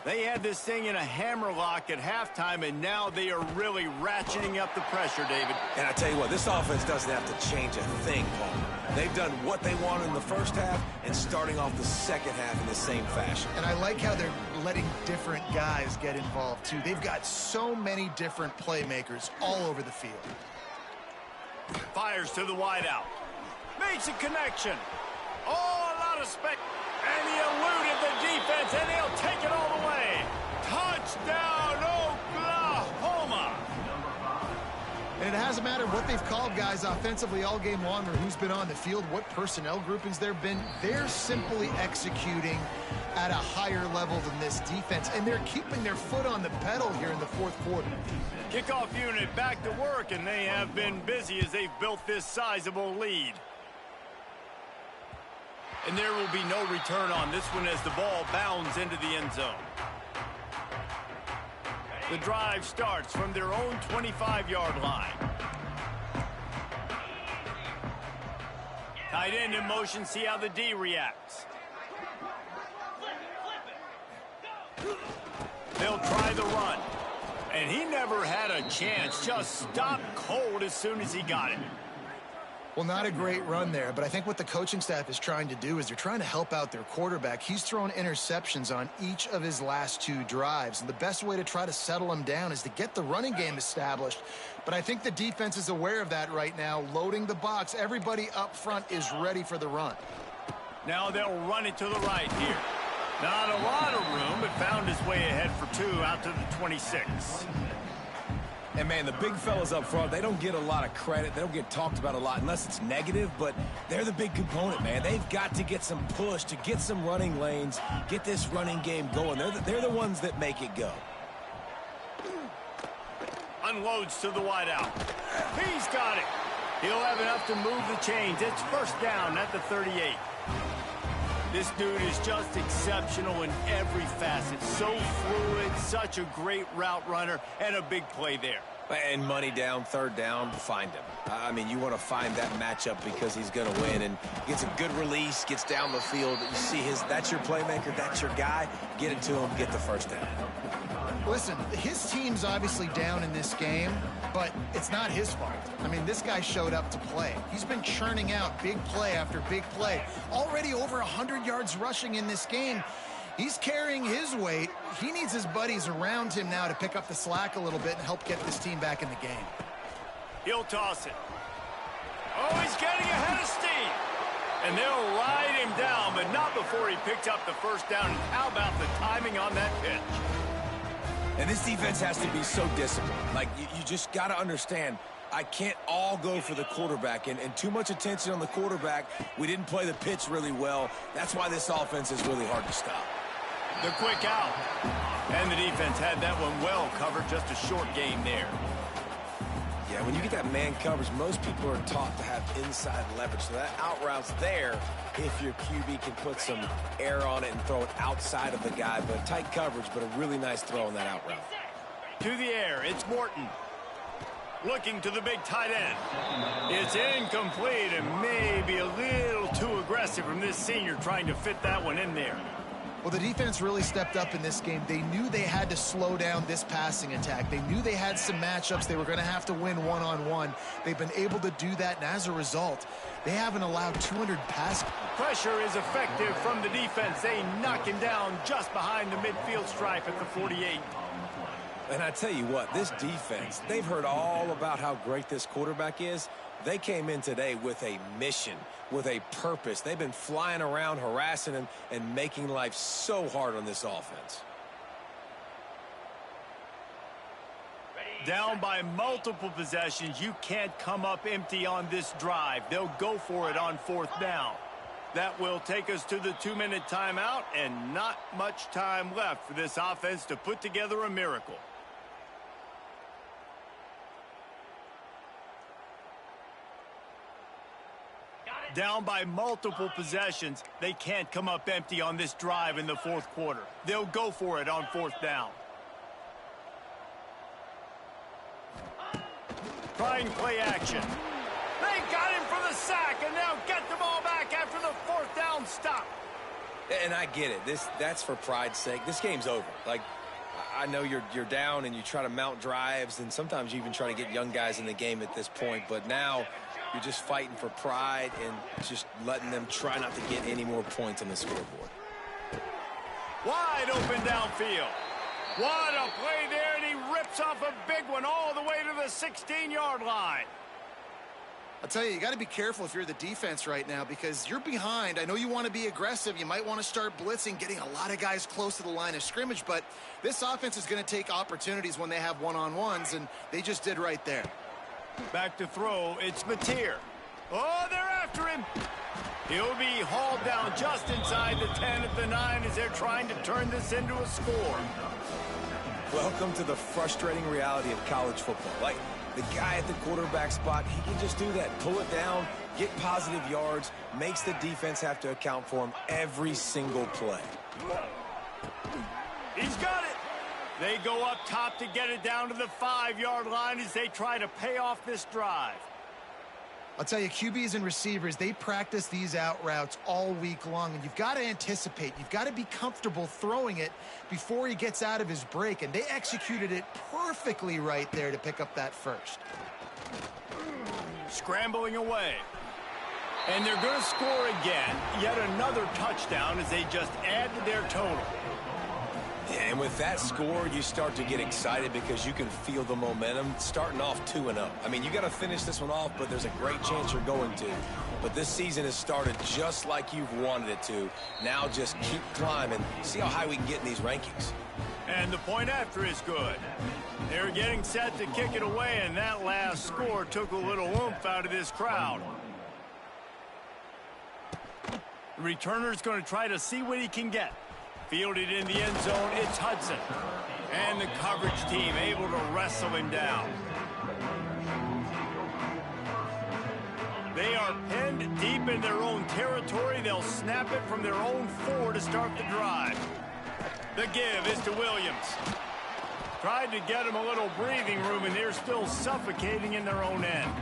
They had this thing in a hammerlock at halftime, and now they are really ratcheting up the pressure, David. And I tell you what, this offense doesn't have to change a thing, Paul. They've done what they wanted in the first half and starting off the second half in the same fashion. And I like how they're letting different guys get involved, too. They've got so many different playmakers all over the field. Fires to the wideout. Makes a connection. Oh, a lot of spec. And he eluded the defense, and he'll take it all the way. Touchdown, Oklahoma! And it hasn't mattered what they've called guys offensively all game long or who's been on the field, what personnel groupings there have been. They're simply executing at a higher level than this defense, and they're keeping their foot on the pedal here in the fourth quarter. Kickoff unit back to work, and they have been busy as they've built this sizable lead. And there will be no return on this one as the ball bounds into the end zone. The drive starts from their own 25-yard line. Tight end in motion, see how the D reacts. They'll try the run. And he never had a chance, just stopped cold as soon as he got it. Well, not a great run there, but I think what the coaching staff is trying to do is they're trying to help out their quarterback. He's thrown interceptions on each of his last two drives, and the best way to try to settle him down is to get the running game established. But I think the defense is aware of that right now, loading the box. Everybody up front is ready for the run. Now they'll run it to the right here. Not a lot of room, but found his way ahead for two out to the 26. And, man, the big fellas up front, they don't get a lot of credit. They don't get talked about a lot unless it's negative, but they're the big component, man. They've got to get some push, to get some running lanes, get this running game going. They're the ones that make it go. Unloads to the wideout. He's got it. He'll have enough to move the chains. It's first down at the 38. This dude is just exceptional in every facet. So fluid, such a great route runner, and a big play there. And money down, third down, find him. I mean, you want to find that matchup because he's going to win. And gets a good release, gets down the field. You see that's your playmaker, that's your guy. Get it to him, get the first down. Listen, his team's obviously down in this game, but it's not his fault. I mean, this guy showed up to play. He's been churning out big play after big play. Already over 100 yards rushing in this game. He's carrying his weight. He needs his buddies around him now to pick up the slack a little bit and help get this team back in the game. He'll toss it. Oh, he's getting ahead of steam. And they'll ride him down, but not before he picks up the first down. And how about the timing on that pitch? And this defense has to be so disciplined. Like, you just got to understand, I can't all go for the quarterback. And too much attention on the quarterback. We didn't play the pitch really well. That's why this offense is really hard to stop. The quick out. And the defense had that one well covered. Just a short gain there. Yeah, when you get that man coverage, most people are taught to have inside leverage. So that out route's there if your QB can put some air on it and throw it outside of the guy. But tight coverage, but a really nice throw on that out route. To the air, it's Morton. Looking to the big tight end. It's incomplete and maybe a little too aggressive from this senior trying to fit that one in there. Well, the defense really stepped up in this game. They knew they had to slow down this passing attack. They knew they had some matchups they were going to have to win one-on-one. They've been able to do that, and as a result, they haven't allowed 200 pass. Pressure is effective from the defense. They knock him down just behind the midfield stripe at the 48. And I tell you what, this defense, they've heard all about how great this quarterback is. They came in today with a mission, with a purpose. They've been flying around, harassing him, and making life so hard on this offense. Down by multiple possessions, you can't come up empty on this drive. They'll go for it on fourth down. That will take us to the 2-minute timeout, and not much time left for this offense to put together a miracle. Down by multiple possessions, they can't come up empty on this drive in the fourth quarter. They'll go for it on fourth down. Trying play action. They got him for the sack, and now get the ball back after the fourth down stop. And I get it. That's for pride's sake. This game's over. Like, I know you're down and you try to mount drives, and sometimes you even try to get young guys in the game at this point. But now you're just fighting for pride and just letting them try not to get any more points on the scoreboard. Wide open downfield. What a play there, and he rips off a big one all the way to the 16-yard line. I'll tell you got to be careful if you're the defense right now because you're behind. I know you want to be aggressive. You might want to start blitzing, getting a lot of guys close to the line of scrimmage, but this offense is going to take opportunities when they have one-on-ones, and they just did right there. Back to throw, it's Mateer. Oh, they're after him. He'll be hauled down just inside the 10 at the 9 as they're trying to turn this into a score. Welcome to the frustrating reality of college football. Like, the guy at the quarterback spot, he can just do that. Pull it down, get positive yards, makes the defense have to account for him every single play. He's got it. They go up top to get it down to the 5-yard line as they try to pay off this drive. I'll tell you, QBs and receivers, they practice these out routes all week long, and you've got to anticipate. You've got to be comfortable throwing it before he gets out of his break, and they executed it perfectly right there to pick up that first. Scrambling away. And they're going to score again. Yet another touchdown as they just add to their total. And with that score, you start to get excited because you can feel the momentum starting off 2-0. I mean, you got to finish this one off, but there's a great chance you're going to. But this season has started just like you've wanted it to. Now just keep climbing. See how high we can get in these rankings. And the point after is good. They're getting set to kick it away, and that last score took a little oomph out of this crowd. The returner's going to try to see what he can get. Fielded in the end zone, it's Hudson. And the coverage team able to wrestle him down. They are pinned deep in their own territory. They'll snap it from their own 4 to start the drive. The give is to Williams. Tried to get him a little breathing room, and they're still suffocating in their own end.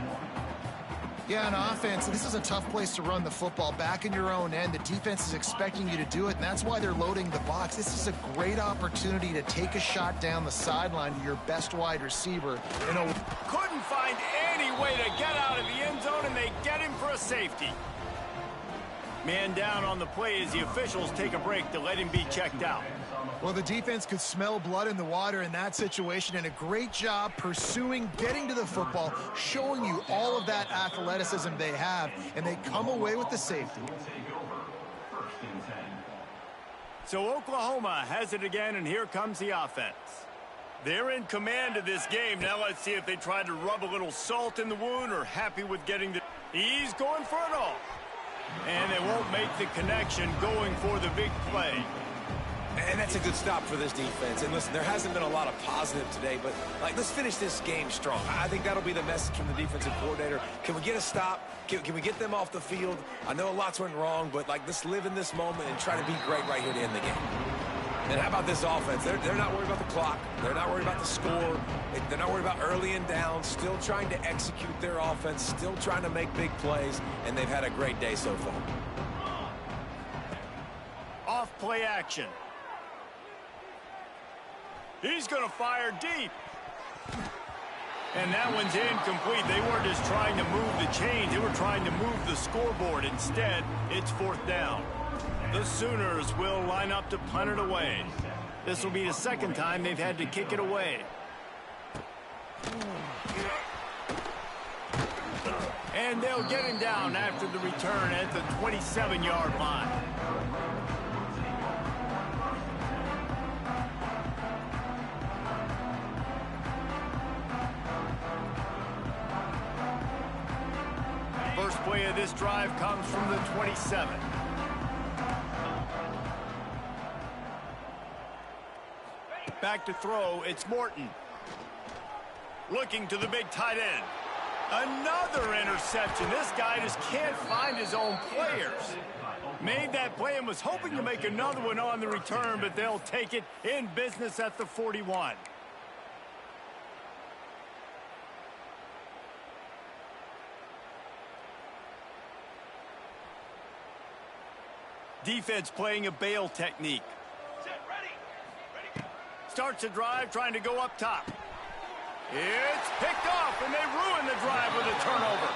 Yeah, on offense, this is a tough place to run the football. Back in your own end, the defense is expecting you to do it, and that's why they're loading the box. This is a great opportunity to take a shot down the sideline to your best wide receiver. Couldn't find any way to get out of the end zone, and they get him for a safety. Man down on the play as the officials take a break to let him be checked out. Well, the defense could smell blood in the water in that situation, and a great job pursuing, getting to the football, showing you all of that athleticism they have, and they come away with the safety. So Oklahoma has it again, and here comes the offense. They're in command of this game. Now let's see if they try to rub a little salt in the wound or happy with getting the... He's going for it all. And they won't make the connection going for the big play. And that's a good stop for this defense. And listen, there hasn't been a lot of positive today, but like, let's finish this game strong. I think that'll be the message from the defensive coordinator. Can we get a stop? Can we get them off the field? I know lots went wrong, but like, let's live in this moment and try to be great right here to end the game. And how about this offense? They're not worried about the clock. They're not worried about the score. They're not worried about early and down. Still trying to execute their offense. Still trying to make big plays. And they've had a great day so far. Off play action. He's going to fire deep. And that one's incomplete. They weren't just trying to move the chains. They were trying to move the scoreboard. Instead, it's 4th down. The Sooners will line up to punt it away. This will be the second time they've had to kick it away. And they'll get him down after the return at the 27-yard line. First play of this drive comes from the 27. Back to throw, it's Morton. Looking to the big tight end. Another interception. This guy just can't find his own players. Made that play and was hoping to make another one on the return, but they'll take it in business at the 41. Defense playing a bail technique. Starts a drive trying to go up top. It's picked off, and they ruin the drive with a turnover.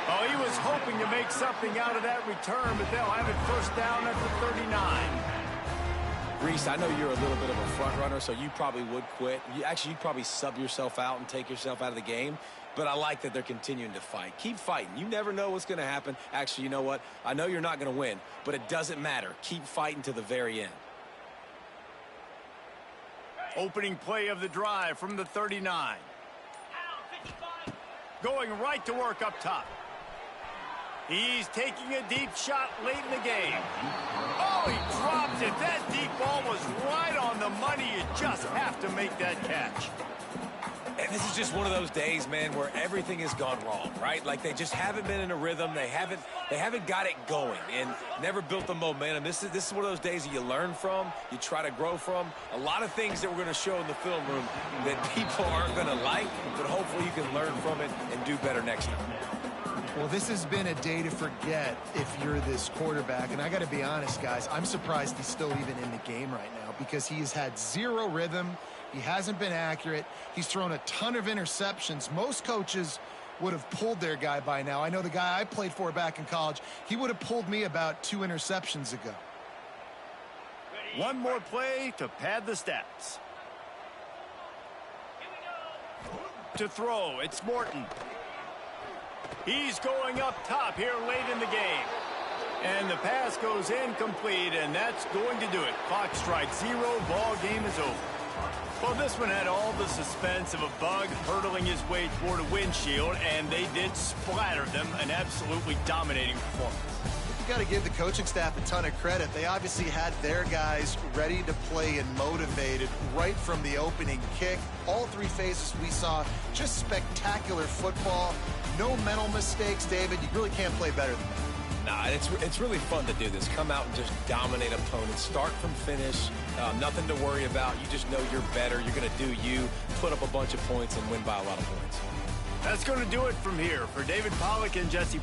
Oh, he was hoping to make something out of that return, but they'll have it first down at the 39. Reese, I know you're a little bit of a front runner, so you probably would quit. You'd probably sub yourself out and take yourself out of the game. But I like that they're continuing to fight. Keep fighting. You never know what's going to happen. Actually, you know what? I know you're not going to win, but it doesn't matter. Keep fighting to the very end. Opening play of the drive from the 39. Going right to work up top. He's taking a deep shot late in the game. Oh, he dropped it. That deep ball was right on the money. You just have to make that catch. And this is just one of those days, man, where everything has gone wrong, right? Like they just haven't been in a rhythm. They haven't got it going and never built the momentum. This is one of those days that you learn from, you try to grow from. A lot of things that we're going to show in the film room that people aren't going to like, but hopefully you can learn from it and do better next time. Well, this has been a day to forget if you're this quarterback. And I got to be honest, guys, I'm surprised he's still even in the game right now because he has had zero rhythm. He hasn't been accurate. He's thrown a ton of interceptions. Most coaches would have pulled their guy by now. I know the guy I played for back in college, he would have pulled me about 2 interceptions ago. One more play to pad the stats. To throw, it's Morton. He's going up top here late in the game. And the pass goes incomplete, and that's going to do it. Clock strikes 0, ball game is over. Well, this one had all the suspense of a bug hurtling his way toward a windshield, and they did splatter them, an absolutely dominating performance. You got to give the coaching staff a ton of credit. They obviously had their guys ready to play and motivated right from the opening kick. All 3 phases we saw just spectacular football. No mental mistakes, David. You really can't play better than that. Nah, it's really fun to do this. Come out and just dominate opponents. Start from finish. Nothing to worry about. You just know you're better. You're going to do you, put up a bunch of points, and win by a lot of points. That's going to do it from here. For David Pollack and Jesse